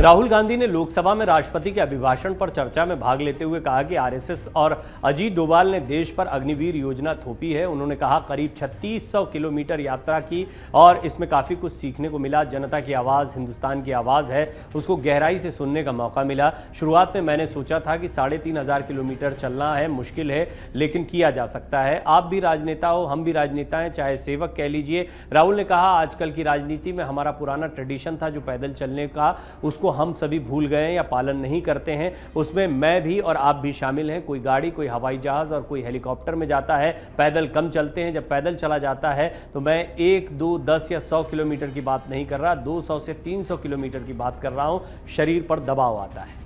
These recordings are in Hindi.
राहुल गांधी ने लोकसभा में राष्ट्रपति के अभिभाषण पर चर्चा में भाग लेते हुए कहा कि आरएसएस और अजीत डोभाल ने देश पर अग्निवीर योजना थोपी है। उन्होंने कहा करीब 3600 किलोमीटर यात्रा की और इसमें काफ़ी कुछ सीखने को मिला। जनता की आवाज़ हिंदुस्तान की आवाज़ है, उसको गहराई से सुनने का मौका मिला। शुरुआत में मैंने सोचा था कि 3500 किलोमीटर चलना है, मुश्किल है, लेकिन किया जा सकता है। आप भी राजनेता हो, हम भी राजनेता हैं, चाहे सेवक कह लीजिए। राहुल ने कहा आजकल की राजनीति में हमारा पुराना ट्रेडिशन था जो पैदल चलने का, उसको हम सभी भूल गए हैं या पालन नहीं करते हैं। उसमें मैं भी और आप भी शामिल हैं। कोई गाड़ी, कोई हवाई जहाज और कोई हेलीकॉप्टर में जाता है, पैदल कम चलते हैं। जब पैदल चला जाता है तो मैं 1, 2, 10 या 100 किलोमीटर की बात नहीं कर रहा, 200 से 300 किलोमीटर की बात कर रहा हूं। शरीर पर दबाव आता है।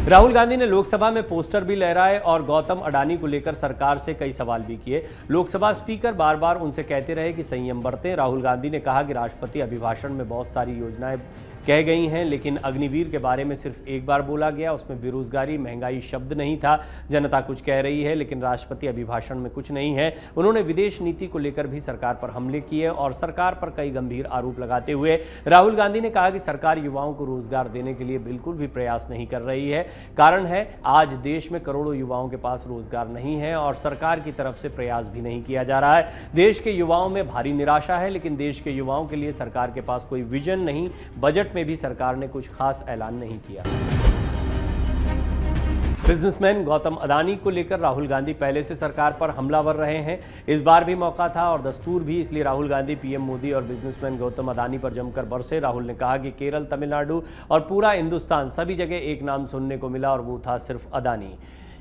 राहुल गांधी ने लोकसभा में पोस्टर भी लहराए और गौतम अडानी को लेकर सरकार से कई सवाल भी किए। लोकसभा स्पीकर बार बार उनसे कहते रहे कि संयम बरतें। राहुल गांधी ने कहा कि राष्ट्रपति अभिभाषण में बहुत सारी योजनाएं कह गई हैं, लेकिन अग्निवीर के बारे में सिर्फ एक बार बोला गया, उसमें बेरोजगारी, महंगाई शब्द नहीं था। जनता कुछ कह रही है लेकिन राष्ट्रपति अभिभाषण में कुछ नहीं है। उन्होंने विदेश नीति को लेकर भी सरकार पर हमले किए और सरकार पर कई गंभीर आरोप लगाते हुए राहुल गांधी ने कहा कि सरकार युवाओं को रोजगार देने के लिए बिल्कुल भी प्रयास नहीं कर रही है। कारण है आज देश में करोड़ों युवाओं के पास रोजगार नहीं है और सरकार की तरफ से प्रयास भी नहीं किया जा रहा है। देश के युवाओं में भारी निराशा है, लेकिन देश के युवाओं के लिए सरकार के पास कोई विजन नहीं। बजट में भी सरकार ने कुछ खास ऐलान नहीं किया। बिजनेसमैन गौतम अडानी को लेकर राहुल गांधी पहले से सरकार पर हमलावर रहे हैं। इस बार भी मौका था और दस्तूर भी, इसलिए राहुल गांधी पीएम मोदी और बिजनेसमैन गौतम अडानी पर जमकर बरसे। राहुल ने कहा कि केरल, तमिलनाडु और पूरा हिंदुस्तान, सभी जगह एक नाम सुनने को मिला और वो था सिर्फ अडानी।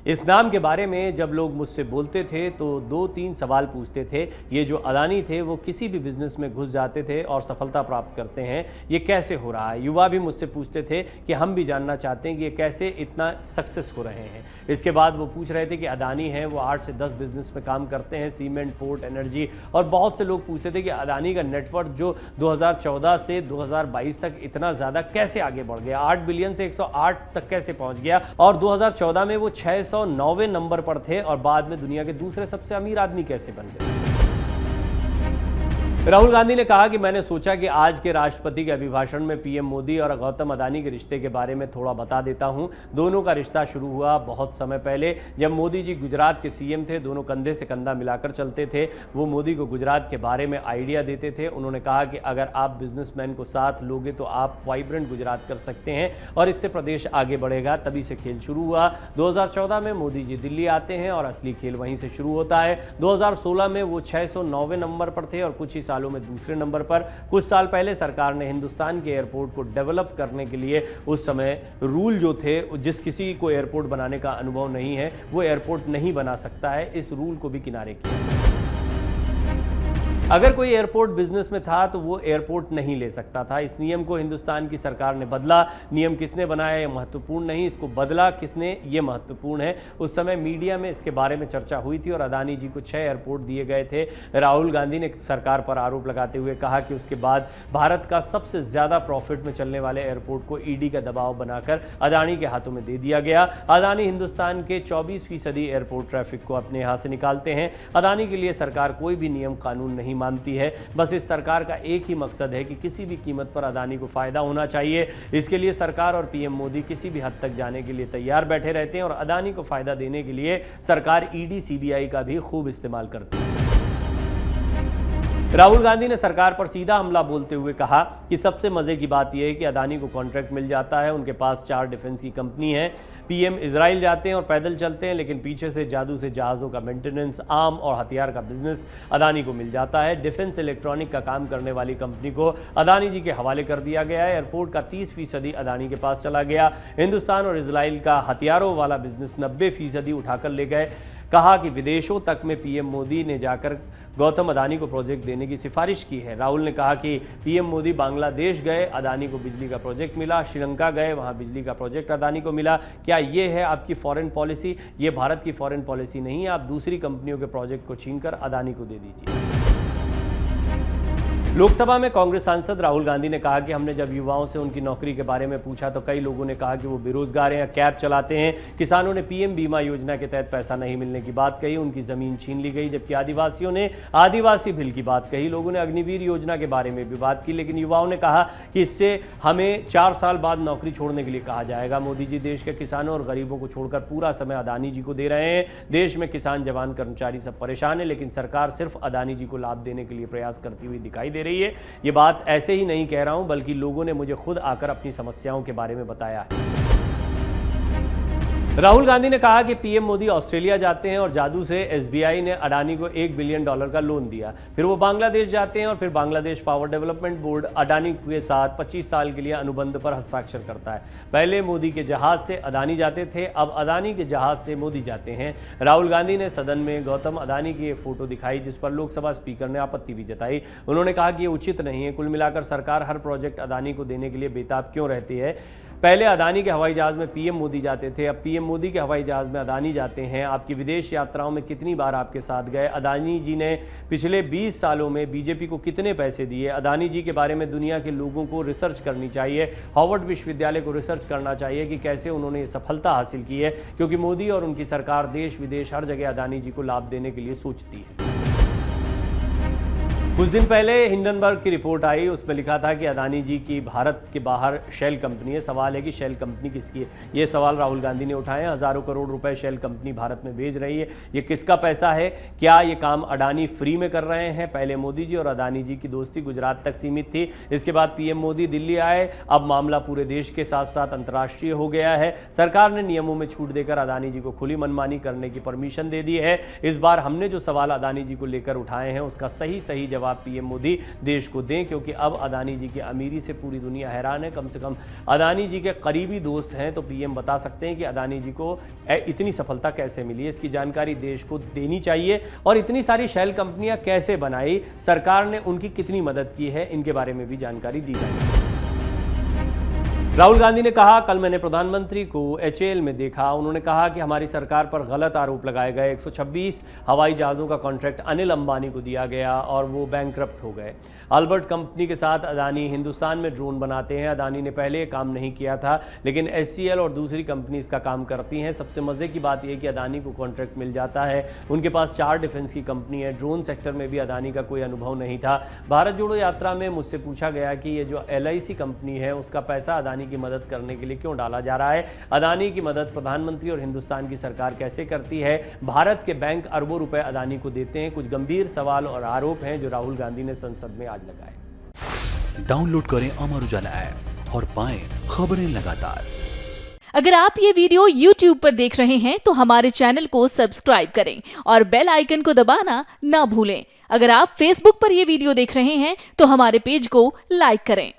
इस नाम के बारे में जब लोग मुझसे बोलते थे तो 2-3 सवाल पूछते थे। ये जो अडानी थे वो किसी भी बिजनेस में घुस जाते थे और सफलता प्राप्त करते हैं, ये कैसे हो रहा है? युवा भी मुझसे पूछते थे कि हम भी जानना चाहते हैं कि ये कैसे इतना सक्सेस हो रहे हैं। इसके बाद वो पूछ रहे थे कि अडानी हैं, वो 8 से 10 बिजनेस में काम करते हैं, सीमेंट, पोर्ट, एनर्जी, और बहुत से लोग पूछते थे कि अडानी का नेटवर्थ जो 2014 से 2022 तक इतना ज़्यादा कैसे आगे बढ़ गया, 8 बिलियन से 108 तक कैसे पहुँच गया। और 2014 में वो 609वें नंबर पर थे और बाद में दुनिया के दूसरे सबसे अमीर आदमी कैसे बन गए। राहुल गांधी ने कहा कि मैंने सोचा कि आज के राष्ट्रपति के अभिभाषण में पीएम मोदी और गौतम अडानी के रिश्ते के बारे में थोड़ा बता देता हूं। दोनों का रिश्ता शुरू हुआ बहुत समय पहले, जब मोदी जी गुजरात के सीएम थे। दोनों कंधे से कंधा मिलाकर चलते थे। वो मोदी को गुजरात के बारे में आइडिया देते थे। उन्होंने कहा कि अगर आप बिजनेसमैन को साथ लोगे तो आप वाइब्रेंट गुजरात कर सकते हैं और इससे प्रदेश आगे बढ़ेगा। तभी से खेल शुरू हुआ। 2014 में मोदी जी दिल्ली आते हैं और असली खेल वहीं से शुरू होता है। 2016 में वो 609वें नंबर पर थे और कुछ ही सालों में दूसरे नंबर पर। कुछ साल पहले सरकार ने हिंदुस्तान के एयरपोर्ट को डेवलप करने के लिए, उस समय रूल जो थे, जिस किसी को एयरपोर्ट बनाने का अनुभव नहीं है वो एयरपोर्ट नहीं बना सकता है, इस रूल को भी किनारे किया। अगर कोई एयरपोर्ट बिजनेस में था तो वो एयरपोर्ट नहीं ले सकता था। इस नियम को हिंदुस्तान की सरकार ने बदला। नियम किसने बनाया ये महत्वपूर्ण नहीं, इसको बदला किसने ये महत्वपूर्ण है। उस समय मीडिया में इसके बारे में चर्चा हुई थी और अडानी जी को 6 एयरपोर्ट दिए गए थे। राहुल गांधी ने सरकार पर आरोप लगाते हुए कहा कि उसके बाद भारत का सबसे ज्यादा प्रॉफिट में चलने वाले एयरपोर्ट को ईडी का दबाव बनाकर अडानी के हाथों में दे दिया गया। अडानी हिंदुस्तान के 24% एयरपोर्ट ट्रैफिक को अपने हाथ से निकालते हैं। अडानी के लिए सरकार कोई भी नियम कानून नहीं मानती है। बस इस सरकार का एक ही मकसद है कि किसी भी कीमत पर अडानी को फायदा होना चाहिए। इसके लिए सरकार और पीएम मोदी किसी भी हद तक जाने के लिए तैयार बैठे रहते हैं और अडानी को फायदा देने के लिए सरकार ईडी, सीबीआई का भी खूब इस्तेमाल करती है। राहुल गांधी ने सरकार पर सीधा हमला बोलते हुए कहा कि सबसे मजे की बात यह है कि अडानी को कॉन्ट्रैक्ट मिल जाता है। उनके पास 4 डिफेंस की कंपनी है। पीएम इजराइल जाते हैं और पैदल चलते हैं, लेकिन पीछे से जादू से जहाज़ों का मेंटेनेंस, आर्म और हथियार का बिजनेस अडानी को मिल जाता है। डिफेंस इलेक्ट्रॉनिक का काम करने वाली कंपनी को अडानी जी के हवाले कर दिया गया है। एयरपोर्ट का 30% अडानी के पास चला गया। हिंदुस्तान और इजराइल का हथियारों वाला बिजनेस 90% उठाकर ले गए। कहा कि विदेशों तक में पीएम मोदी ने जाकर गौतम अडानी को प्रोजेक्ट देने की सिफारिश की है। राहुल ने कहा कि पीएम मोदी बांग्लादेश गए, अडानी को बिजली का प्रोजेक्ट मिला। श्रीलंका गए, वहां बिजली का प्रोजेक्ट अडानी को मिला। क्या ये है आपकी फॉरेन पॉलिसी? ये भारत की फॉरेन पॉलिसी नहीं है। आप दूसरी कंपनियों के प्रोजेक्ट को छीनकर अडानी को दे दीजिए। लोकसभा में कांग्रेस सांसद राहुल गांधी ने कहा कि हमने जब युवाओं से उनकी नौकरी के बारे में पूछा तो कई लोगों ने कहा कि वो बेरोजगार हैं या कैब चलाते हैं। किसानों ने पीएम बीमा योजना के तहत पैसा नहीं मिलने की बात कही, उनकी जमीन छीन ली गई। जबकि आदिवासियों ने आदिवासी बिल की बात कही, लोगों ने अग्निवीर योजना के बारे में भी बात की। लेकिन युवाओं ने कहा कि इससे हमें 4 साल बाद नौकरी छोड़ने के लिए कहा जाएगा। मोदी जी देश के किसानों और गरीबों को छोड़कर पूरा समय अदानी जी को दे रहे हैं। देश में किसान, जवान, कर्मचारी सब परेशान है, लेकिन सरकार सिर्फ अदानी जी को लाभ देने के लिए प्रयास करती हुई दिखाई दे रही है। ये बात ऐसे ही नहीं कह रहा हूं, बल्कि लोगों ने मुझे खुद आकर अपनी समस्याओं के बारे में बताया है। राहुल गांधी ने कहा कि पीएम मोदी ऑस्ट्रेलिया जाते हैं और जादू से एसबीआई ने अडानी को $1 बिलियन का लोन दिया। फिर वो बांग्लादेश जाते हैं और फिर Bangladesh power development board Adani के साथ 25 साल के लिए अनुबंध पर हस्ताक्षर करता है। पहले मोदी के जहाज से अदानी जाते थे, अब अदानी के जहाज से मोदी जाते हैं। राहुल गांधी ने सदन में गौतम अदानी की फोटो दिखाई, जिस पर लोकसभा स्पीकर ने आपत्ति भी जताई। उन्होंने कहा कि ये उचित नहीं है। कुल मिलाकर सरकार हर प्रोजेक्ट अदानी को देने के लिए बेताब क्यों रहती है। पहले अदानी के हवाई जहाज में पीएम मोदी जाते थे, अब पीएम मोदी के हवाई जहाज में अदानी जाते हैं। आपकी विदेश यात्राओं में कितनी बार आपके साथ गए? अदानी जी ने पिछले 20 सालों में बीजेपी को कितने पैसे दिए? अदानी जी के बारे में दुनिया के लोगों को रिसर्च करनी चाहिए। हार्वर्ड विश्वविद्यालय को रिसर्च करना चाहिए कि कैसे उन्होंने ये सफलता हासिल की है, क्योंकि मोदी और उनकी सरकार देश विदेश हर जगह अदानी जी को लाभ देने के लिए सोचती है। कुछ दिन पहले हिंडनबर्ग की रिपोर्ट आई, उसमें लिखा था कि अदानी जी की भारत के बाहर शेल कंपनी है। सवाल है कि शेल कंपनी किसकी है? ये सवाल राहुल गांधी ने उठाए। हजारों करोड़ रुपए शेल कंपनी भारत में भेज रही है। ये किसका पैसा है? क्या ये काम अडानी फ्री में कर रहे हैं? पहले मोदी जी और अदानी जी की दोस्ती गुजरात तक सीमित थी, इसके बाद पीएम मोदी दिल्ली आए, अब मामला पूरे देश के साथ साथ अंतर्राष्ट्रीय हो गया है। सरकार ने नियमों में छूट देकर अदानी जी को खुली मनमानी करने की परमिशन दे दी है। इस बार हमने जो सवाल अदानी जी को लेकर उठाए हैं, उसका सही जवाब पीएम मोदी देश को दें, क्योंकि अब अदानी जी की अमीरी से पूरी दुनिया हैरान है। कम से कम अदानी जी के करीबी दोस्त हैं तो पीएम बता सकते हैं कि अदानी जी को इतनी सफलता कैसे मिली। इसकी जानकारी देश को देनी चाहिए। और इतनी सारी शेल कंपनियां कैसे बनाई, सरकार ने उनकी कितनी मदद की है, इनके बारे में भी जानकारी दी जाए। राहुल गांधी ने कहा, कल मैंने प्रधानमंत्री को HAL में देखा। उन्होंने कहा कि हमारी सरकार पर गलत आरोप लगाए गए। 126 हवाई जहाज़ों का कॉन्ट्रैक्ट अनिल अंबानी को दिया गया और वो बैंकरप्ट हो गए। अल्बर्ट कंपनी के साथ अदानी हिंदुस्तान में ड्रोन बनाते हैं। अदानी ने पहले ये काम नहीं किया था, लेकिन HCL और दूसरी कंपनी इसका काम करती हैं। सबसे मज़े की बात यह कि अदानी को कॉन्ट्रैक्ट मिल जाता है। उनके पास 4 डिफेंस की कंपनी है। ड्रोन सेक्टर में भी अदानी का कोई अनुभव नहीं था। भारत जोड़ो यात्रा में मुझसे पूछा गया कि ये जो LIC कंपनी है, उसका पैसा अदानी की मदद करने के लिए क्यों डाला जा रहा है। अदानी की मदद प्रधानमंत्री और हिंदुस्तान की सरकार कैसे करती है? भारत के बैंक अरबों रुपए अदानी को देते हैं। कुछ गंभीर सवाल और आरोप हैं जो राहुल गांधी ने संसद में आज लगाए। डाउनलोड करें अमर उजाला ऐप और पाएं खबरें लगातार। अगर आप ये वीडियो YouTube पर देख रहे हैं तो हमारे चैनल को सब्सक्राइब करें और बेल आइकन को दबाना ना भूलें। अगर आप Facebook पर ये वीडियो देख रहे हैं तो हमारे पेज को लाइक करें।